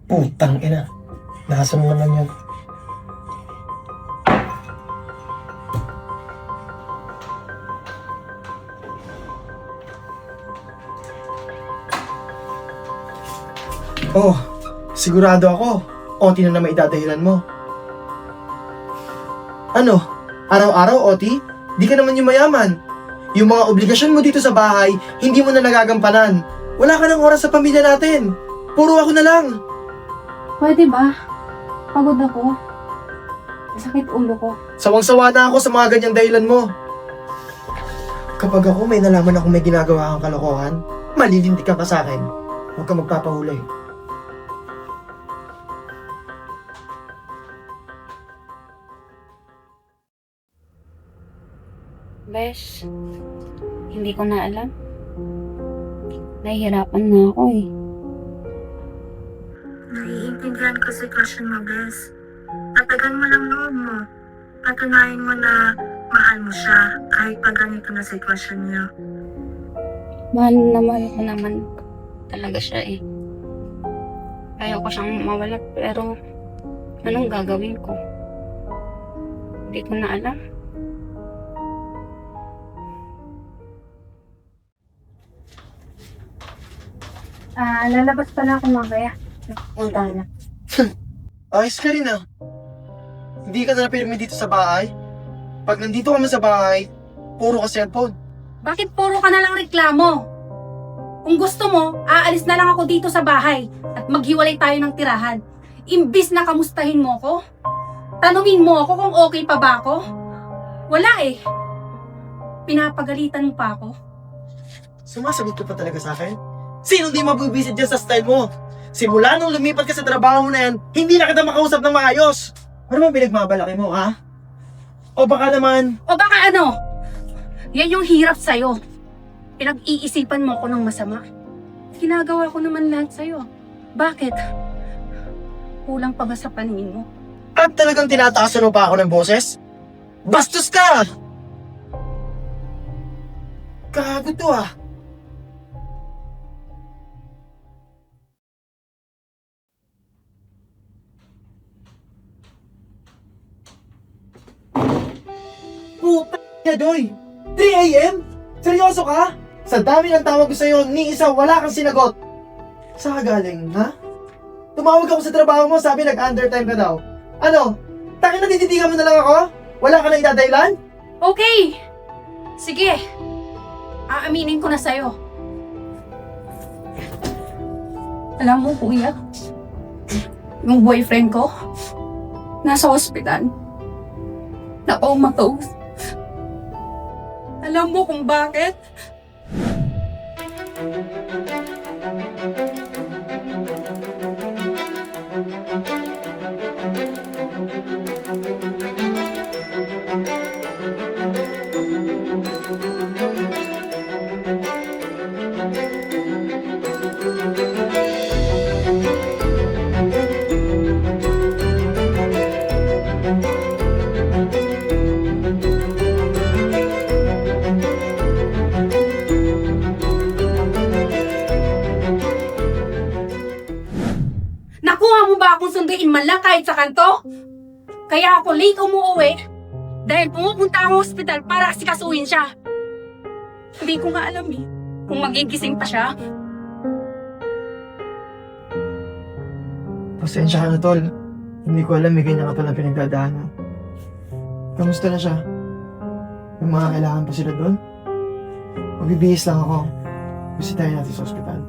Putang ina. Nasaan mo naman yan? Oh, sigurado ako. OT na naman idadahilan mo. Ano? Araw-araw OT? Di ka naman yung mayaman. Yung mga obligasyon mo dito sa bahay, hindi mo na nagagampanan. Wala ka ng oras sa pamilya natin. Puro ako na lang. Pwede ba? Pagod ako. Masakit ulo ko. Sawang-sawa na ako sa mga ganyang dahilan mo. Kapag ako may nalaman akong may ginagawa kang kalokohan, malilintik ka sa akin. Huwag ka magpapahuli. Besh, hindi ko na alam. Nahihirapan na ako eh. Naiintindihan ko sitwasyon mo, Bes. Patagan mo lang loob mo. Patunayan mo na mahal mo siya kahit pa ganito na sitwasyon niya. Mahal ko naman talaga siya eh. Ayaw ko siyang mawala pero anong gagawin ko? Hindi ko na alam. Lalabas pala ako mamaya. Punta na. Ayos ka rin ah. Hindi ka na napirmi dito sa bahay. Pag nandito kami sa bahay, puro ka cellphone. Bakit puro ka na lang reklamo? Kung gusto mo, aalis na lang ako dito sa bahay at maghiwalay tayo ng tirahan. Imbis na kamustahin mo ko, tanungin mo ako kung okay pa ba ako. Wala eh. Pinapagalitan mo pa ako. Sumasagot ka pa talaga sa akin? Sino di mabubisit dyan sa style mo? Simula nung lumipat ka sa trabaho mo na yan, hindi na kita makausap ng maayos. Ano ba pinagmabalaki mo, ha? O baka naman... O baka ano? Yan yung hirap sa'yo. Pinag-iisipan mo ko ng masama. Ginagawa ko naman lahat sa'yo. Bakit? Kulang pa ba sa paningin mo? At talagang tinataasan mo pa ako ng boses? Bastos ka! Gago to ah. Puta na, Doy! 3 AM? Seryoso ka? Sa dami ng tawag ko sa'yo, ni isa wala kang sinagot. Saan ka galing, ha? Tumawag ako sa trabaho mo, sabi nag-undertime ka daw. Ano? Takin na tititigan mo na lang ako? Wala ka na idadaylan? Okay! Sige. Aaminin ko na sa'yo. Alam mo, kuya, yung boyfriend ko, nasa ospital. Na-comatose. Alam mo kung bakit? Nakuha mo ba akong sunduin man lang kahit sa kanto? Kaya ako late umuwi dahil pumupunta akong ospital para asikasuhin siya. Hindi ko nga alam eh kung magigising pa siya. Pasensya ka na, tol. Hindi ko alam may ganyan ka palang pinagdadaanan. Kamusta na siya? May mga kailangan pa sila doon? Magbibihis lang ako. Bisitahin natin sa ospital.